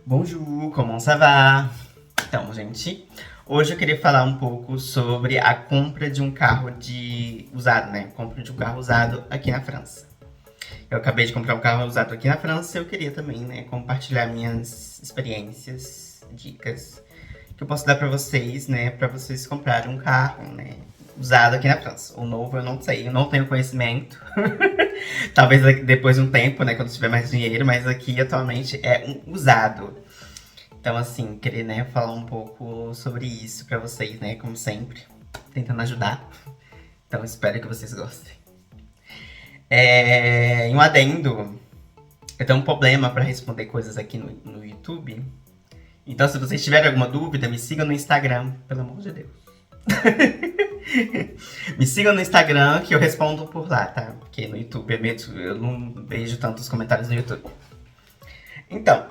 Bonjour, comment ça va? Então, gente, hoje eu queria falar um pouco sobre a compra de um carro usado, né? Compra de um carro usado aqui na França. Eu acabei de comprar um carro usado aqui na França e eu queria também, né, compartilhar minhas experiências, dicas que eu posso dar para vocês comprarem um carro, né, usado aqui na França. O novo eu não sei, eu não tenho conhecimento. Talvez depois de um tempo, né, quando tiver mais dinheiro, mas aqui atualmente é um usado. Então, assim, queria, né, falar um pouco sobre isso pra vocês, né, como sempre, tentando ajudar. Então, espero que vocês gostem. Em um adendo, eu tenho um problema pra responder coisas aqui no YouTube. Então, se vocês tiverem alguma dúvida, me sigam no Instagram, pelo amor de Deus. Me sigam no Instagram que eu respondo por lá, tá? Porque no YouTube eu não vejo tantos comentários no YouTube. Então,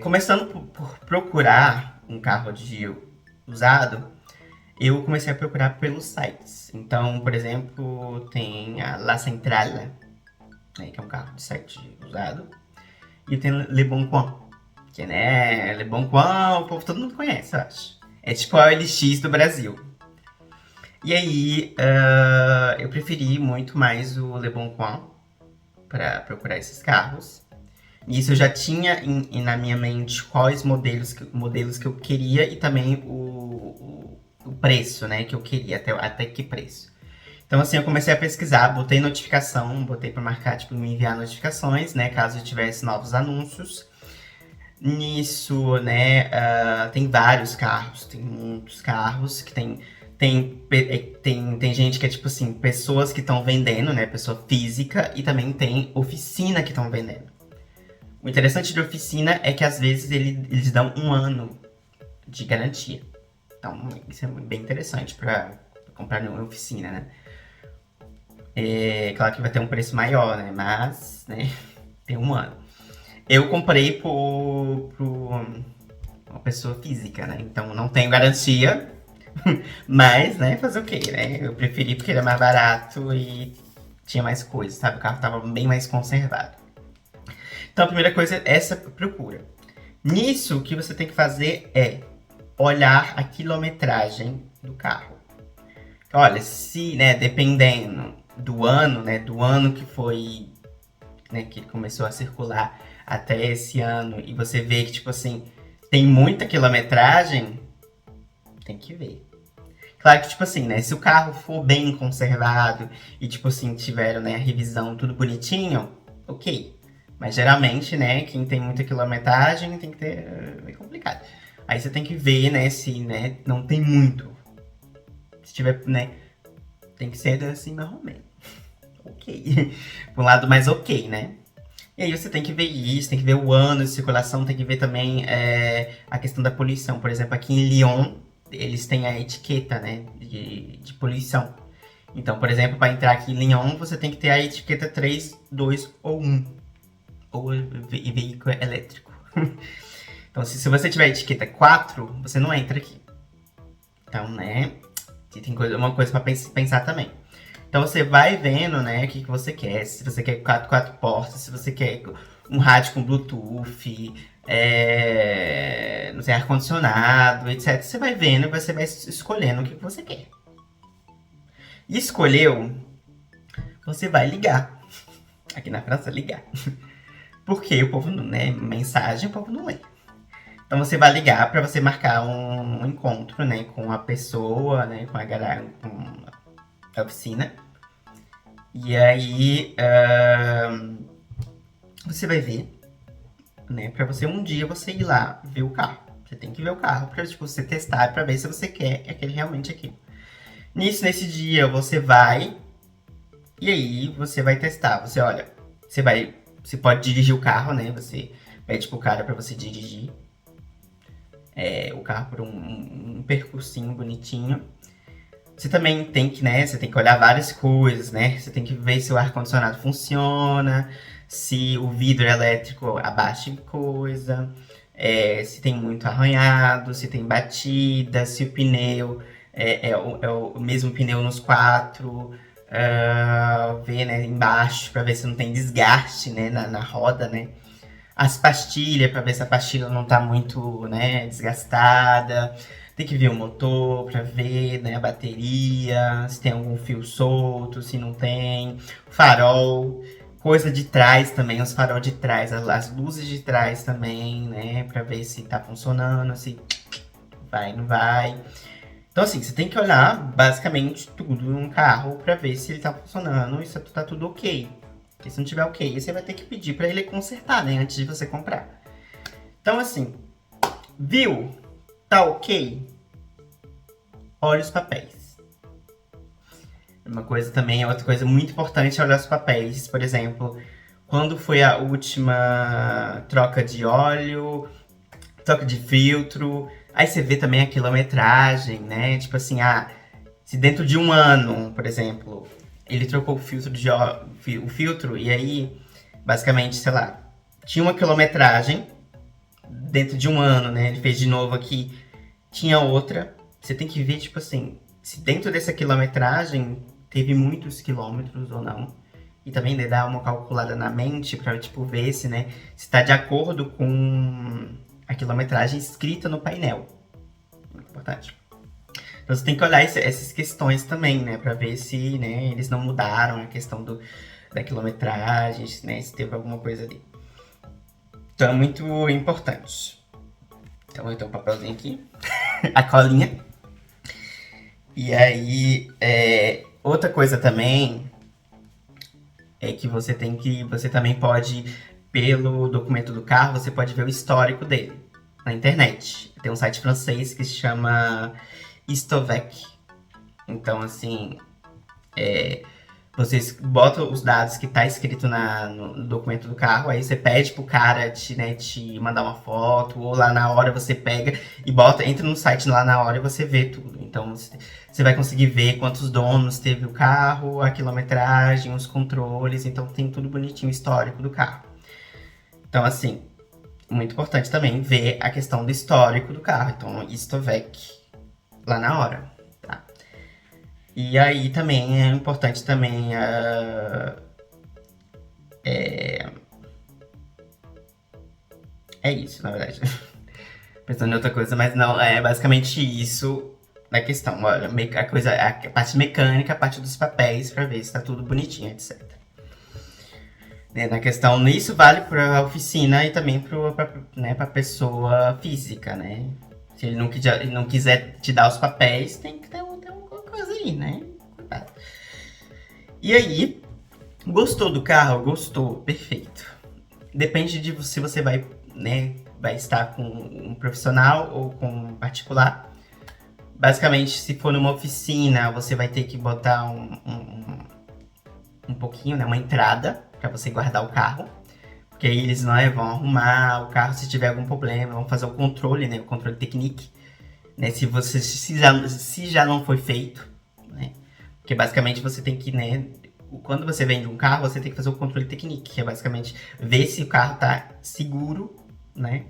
começando por procurar um carro de usado, eu comecei a procurar pelos sites. Então, por exemplo, tem a La Centrale, né, que é um carro de site usado, e tem Le Bon Coin, que, né, Le Bon Coin, o povo todo mundo conhece, eu acho. É tipo a OLX do Brasil. E aí, eu preferi muito mais o Le Bon Coin para procurar esses carros. Nisso eu já tinha na minha mente quais modelos que eu queria e também o preço, né, que eu queria, até que preço. Então, assim, eu comecei a pesquisar, botei notificação, botei para marcar, tipo, me enviar notificações, né, caso eu tivesse novos anúncios. Nisso, né, tem vários carros, tem muitos carros que tem gente que é tipo assim, pessoas que estão vendendo, né, pessoa física, e também tem oficina que estão vendendo. O interessante de oficina é que às vezes eles dão um ano de garantia. Então, isso é bem interessante para comprar em oficina, né? É claro que vai ter um preço maior, né? Mas, né, tem um ano. Eu comprei por uma pessoa física, né? Então não tenho garantia, mas, né, fazer o quê, né? Eu preferi porque era mais barato e tinha mais coisas, sabe? O carro tava bem mais conservado. Então a primeira coisa é essa procura. Nisso, o que você tem que fazer é olhar a quilometragem do carro. Olha, se, né, dependendo do ano que foi, né, que ele começou a circular até esse ano, e você vê que, tipo assim, tem muita quilometragem, tem que ver. Claro que, tipo assim, né, se o carro for bem conservado e, tipo assim, tiveram, né, a revisão tudo bonitinho, ok. Mas geralmente, né, quem tem muita quilometragem tem que ter. É complicado. Aí você tem que ver, né, se, né, não tem muito. Se tiver, né, tem que ser assim, mais ou menos. Ok. Por um lado mais ok, né? E aí você tem que ver isso, tem que ver o ano de circulação, tem que ver também a questão da poluição. Por exemplo, aqui em Lyon, eles têm a etiqueta, né, de poluição. Então, por exemplo, para entrar aqui em Lyon, você tem que ter a etiqueta 3, 2 ou 1. Ou veículo elétrico. Então, se você tiver a etiqueta 4, você não entra aqui. Então, né, tem uma coisa para pensar também. Então você vai vendo, né, o que você quer. Se você quer quatro portas, se você quer um rádio com Bluetooth, não sei, ar-condicionado, etc. Você vai vendo e você vai escolhendo o que você quer. E escolheu, você vai ligar. Aqui na França, ligar. Porque o povo não, né, mensagem o povo não lê. Então você vai ligar para você marcar um encontro, né, com a pessoa, né, com a oficina. E aí você vai ver, né, para você um dia você ir lá ver o carro. Você tem que ver o carro para, tipo, você testar para ver se você quer aquele realmente aquilo. Nesse dia você vai e aí você vai testar. Você olha, você pode dirigir o carro, né? Você pede pro cara para você dirigir o carro por um percursinho bonitinho. Você também tem que, né? Você tem que olhar várias coisas, né? Você tem que ver se o ar-condicionado funciona, se o vidro elétrico abaixa em coisa, se tem muito arranhado, se tem batida, se o pneu é o mesmo pneu nos quatro. Ver, né, embaixo para ver se não tem desgaste, né, na roda, né? as pastilhas, pra ver se a pastilha não tá muito, né, desgastada. Tem que ver o motor pra ver, né, a bateria, se tem algum fio solto, se não tem. Farol, coisa de trás também, os farol de trás, as luzes de trás também, né, pra ver se tá funcionando, se vai, não vai. Então, assim, você tem que olhar basicamente tudo em um carro pra ver se ele tá funcionando e se tá tudo ok. Porque se não tiver ok, você vai ter que pedir pra ele consertar, né? Antes de você comprar. Então, assim, viu? Tá ok? Olha os papéis. Uma coisa também, outra coisa muito importante é olhar os papéis. Por exemplo, quando foi a última troca de óleo, troca de filtro. Aí você vê também a quilometragem, né? Tipo assim, se dentro de um ano, por exemplo, ele trocou o filtro e aí, basicamente, sei lá, tinha uma quilometragem dentro de um ano, né? Ele fez de novo aqui, tinha outra. Você tem que ver, tipo assim, se dentro dessa quilometragem teve muitos quilômetros ou não. E também né, dar uma calculada na mente pra, tipo, ver se, né, se tá de acordo com a quilometragem escrita no painel. Muito importante. Então você tem que olhar essas questões também, né? Pra ver se né, eles não mudaram a questão da quilometragem, né? Se teve alguma coisa ali. Então é muito importante. Então eu tenho um papelzinho aqui. A colinha. E aí, outra coisa também é que você também pode, pelo documento do carro, você pode ver o histórico dele na internet. Tem um site francês que se chama Istovec. Então, assim, vocês botam os dados que tá escrito no documento do carro, aí você pede pro cara te mandar uma foto, ou lá na hora você pega e entra no site lá na hora e você vê tudo. Então você vai conseguir ver quantos donos teve o carro, a quilometragem, os controles, então tem tudo bonitinho, o histórico do carro. Então, assim, muito importante também ver a questão do histórico do carro. Então, Istovec lá na hora. E aí também é importante também é isso, na verdade. Pensando em outra coisa, mas não, é basicamente isso na questão. Olha, a parte mecânica, a parte dos papéis, pra ver se tá tudo bonitinho, etc. Na questão, isso vale pra oficina e também pra pessoa física, né? Se ele não quiser te dar os papéis, tem que ter alguma coisa aí, né? Cuidado. E aí, gostou do carro? Gostou, perfeito. Depende de se você vai, né, vai estar com um profissional ou com um particular. Basicamente, se for numa oficina, você vai ter que botar um pouquinho, né, uma entrada para você guardar o carro. Porque aí eles vão arrumar o carro se tiver algum problema, vão fazer o controle, né, o controle técnico, né, se já não foi feito, né. Porque basicamente você tem que, né, quando você vende um carro, você tem que fazer o controle técnico, que é basicamente ver se o carro tá seguro, né?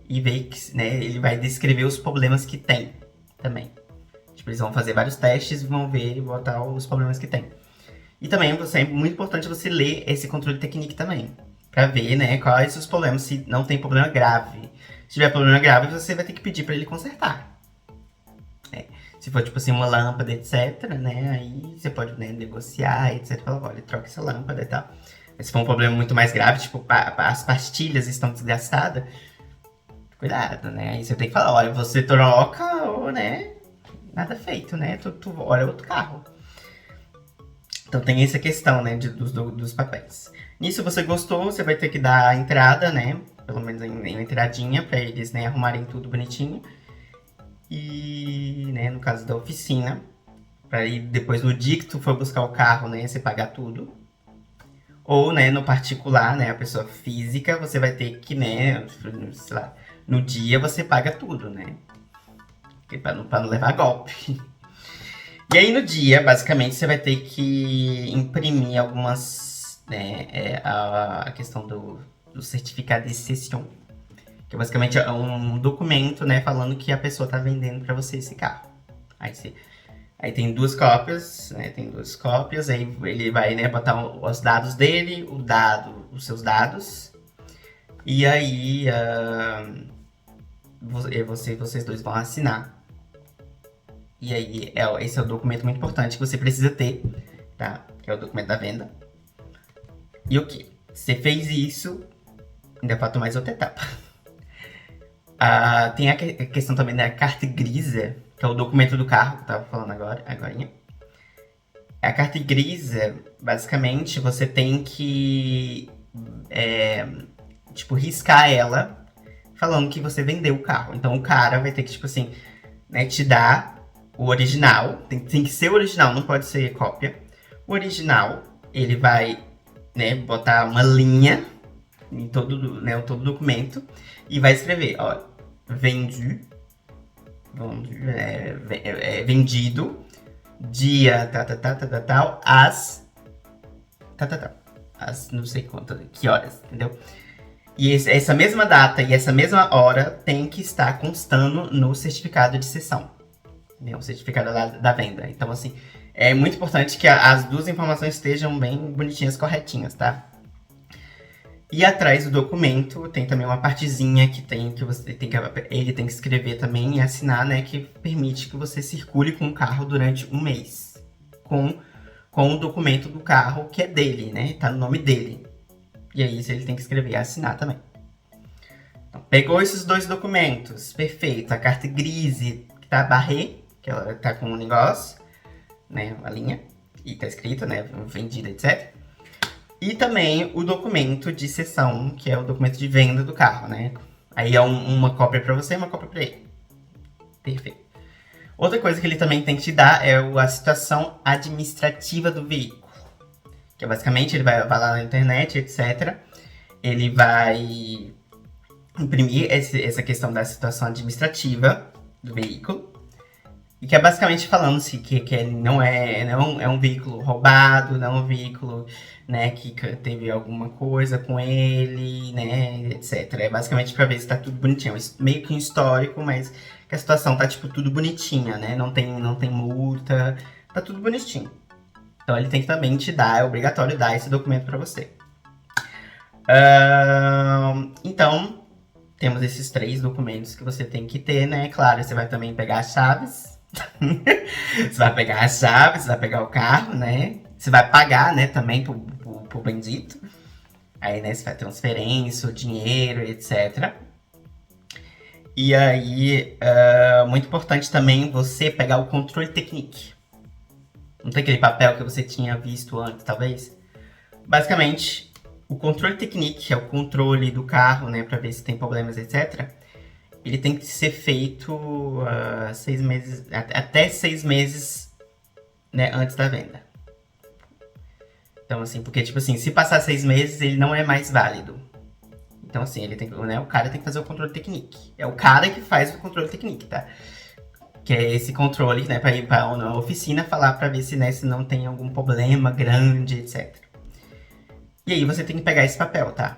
E ver que, né, ele vai descrever os problemas que tem também. Tipo, eles vão fazer vários testes, vão ver e botar os problemas que tem. E também é muito importante você ler esse controle técnico também, pra ver, né, quais os problemas, se não tem problema grave. Se tiver problema grave, você vai ter que pedir pra ele consertar. Se for, tipo assim, uma lâmpada, etc, né? Aí você pode, né, negociar, etc. Falar, olha, troca essa lâmpada e tal. Mas se for um problema muito mais grave, tipo, as pastilhas estão desgastadas, cuidado, né? Aí você tem que falar, olha, você troca ou, né, nada feito, né? Tu olha outro carro. Então tem essa questão, né, dos papéis. Nisso você gostou, você vai ter que dar a entrada, né? Pelo menos uma entradinha pra eles, né, arrumarem tudo bonitinho. E, né, no caso da oficina, para ir depois no dia que tu for buscar o carro, né, você pagar tudo. Ou, né, no particular, né, a pessoa física, você vai ter que, né, sei lá, no dia você paga tudo, né? Pra não levar golpe. E aí no dia, basicamente, você vai ter que imprimir algumas, né, a questão do certificado de cessão. Que basicamente é um documento, né, falando que a pessoa tá vendendo para você esse carro. Aí tem duas cópias, né, aí ele vai, né, botar os dados dele, os seus dados, E aí, vocês dois vão assinar. E aí, esse é o documento muito importante que você precisa ter, tá? Que é o documento da venda. E o que? Você fez isso, ainda falta mais outra etapa. Tem a questão também da carta grisa, que é o documento do carro que eu tava falando agora. A carta grisa, basicamente, você tem que, tipo, riscar ela falando que você vendeu o carro. Então o cara vai ter que, tipo assim, né, te dar o original. Tem que ser o original, não pode ser cópia. O original, ele vai, né, botar uma linha em todo documento e vai escrever, ó, vendido, dia, tal, às não sei quanto, que horas, entendeu? E essa mesma data e essa mesma hora tem que estar constando no certificado de cessão, né? O certificado da venda. Então, assim, é muito importante que as duas informações estejam bem bonitinhas, corretinhas, tá? E atrás do documento tem também uma partezinha que você tem que ele tem que escrever também e assinar, né, que permite que você circule com o carro durante um mês com o documento do carro que é dele, né? Tá no nome dele. E aí ele tem que escrever e assinar também. Então, pegou esses dois documentos, perfeito. A carta grise, que tá barré, que ela tá com um negócio, né, uma linha, e tá escrito, né, vendida, etc. E também o documento de cessão, que é o documento de venda do carro, né? Aí é uma cópia para você e uma cópia para ele. Perfeito. Outra coisa que ele também tem que te dar é a situação administrativa do veículo. Que é basicamente ele vai lá na internet, etc. Ele vai imprimir essa questão da situação administrativa do veículo. E que é basicamente falando assim, que não é um veículo roubado, não é um veículo, né, que teve alguma coisa com ele, né, etc. É basicamente pra ver se tá tudo bonitinho. Meio que um histórico, mas que a situação tá, tipo, tudo bonitinha, né? Não tem multa, tá tudo bonitinho. Então ele tem que também te dar, é obrigatório dar esse documento pra você. Então, temos esses 3 documentos que você tem que ter, né? Claro, você vai também pegar as chaves. Você vai pegar as chaves, você vai pegar o carro, né? Você vai pagar, né, também pro bendito. Aí, né, você vai transferência, o dinheiro, etc. E aí, muito importante também você pegar o controle technique. Não tem aquele papel que você tinha visto antes, talvez? Basicamente, o controle technique é o controle do carro, né, pra ver se tem problemas, etc. Ele tem que ser feito 6 meses, até 6 meses, né, antes da venda. Então, assim, porque, tipo assim, se passar 6 meses, ele não é mais válido. Então, assim, o cara tem que fazer o controle technique. É o cara que faz o controle technique, tá? Que é esse controle, né, pra ir pra uma oficina falar pra ver se, né, se não tem algum problema grande, etc. E aí você tem que pegar esse papel, tá?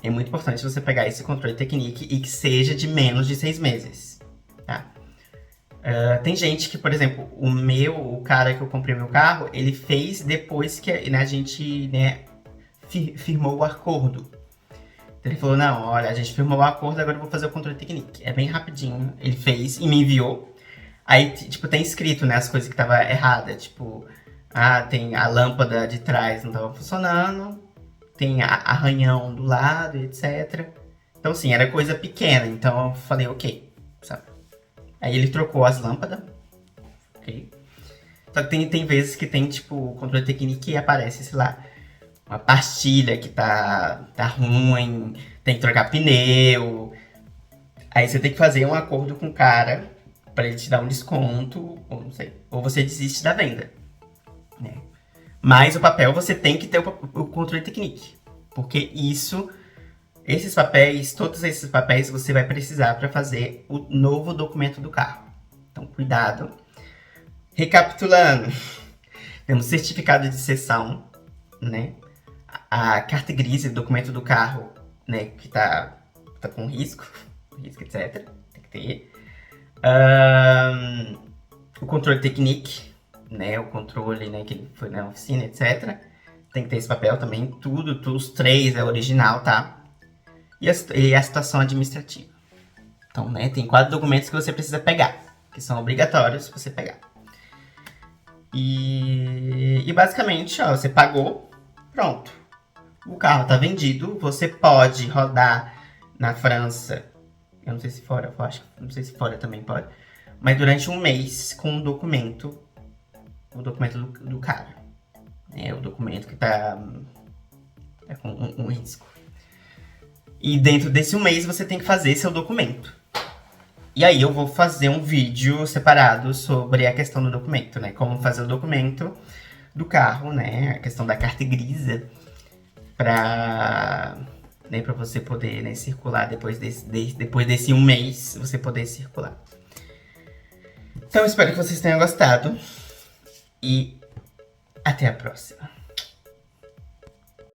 É muito importante você pegar esse controle technique e que seja de menos de 6 meses, tá? Tem gente que, por exemplo, o cara que eu comprei meu carro, ele fez depois que, né, a gente, né, firmou o acordo. Então ele falou, não, olha, a gente firmou o acordo, agora eu vou fazer o controle technique. É bem rapidinho. Ele fez e me enviou. Aí, tipo, tem escrito, né, as coisas que tava errada. Tipo, tem a lâmpada de trás não tava funcionando, tem arranhão do lado, etc. Então, assim, era coisa pequena. Então eu falei, ok, sabe? Aí ele trocou as lâmpadas, ok? Só que tem vezes que tem, tipo, o controle technique e aparece, sei lá, uma pastilha que tá ruim, tem que trocar pneu. Aí você tem que fazer um acordo com o cara pra ele te dar um desconto, ou não sei. Ou você desiste da venda, né? Mas o papel você tem que ter o controle technique. Porque todos esses papéis você vai precisar para fazer o novo documento do carro. Então, cuidado. Recapitulando, temos certificado de cessão, né? A carta grise, documento do carro, né? Que tá com risco, etc. Tem que ter. O controle technique, né? O controle, né? Que ele foi na oficina, etc. Tem que ter esse papel também. Tudo, os 3 é original, tá? e a situação administrativa. Então, né, tem 4 documentos que você precisa pegar, que são obrigatórios você pegar. E basicamente, ó, você pagou, pronto. O carro tá vendido, você pode rodar na França. Eu não sei se fora, eu acho, não sei se fora também pode. Mas durante um mês com o documento do cara. É o documento que tá com um risco. E dentro desse um mês você tem que fazer seu documento. E aí eu vou fazer um vídeo separado sobre a questão do documento, né? Como fazer o documento do carro, né? A questão da carta grisa pra você poder, né, circular depois desse um mês, você poder circular. Então eu espero que vocês tenham gostado e até a próxima.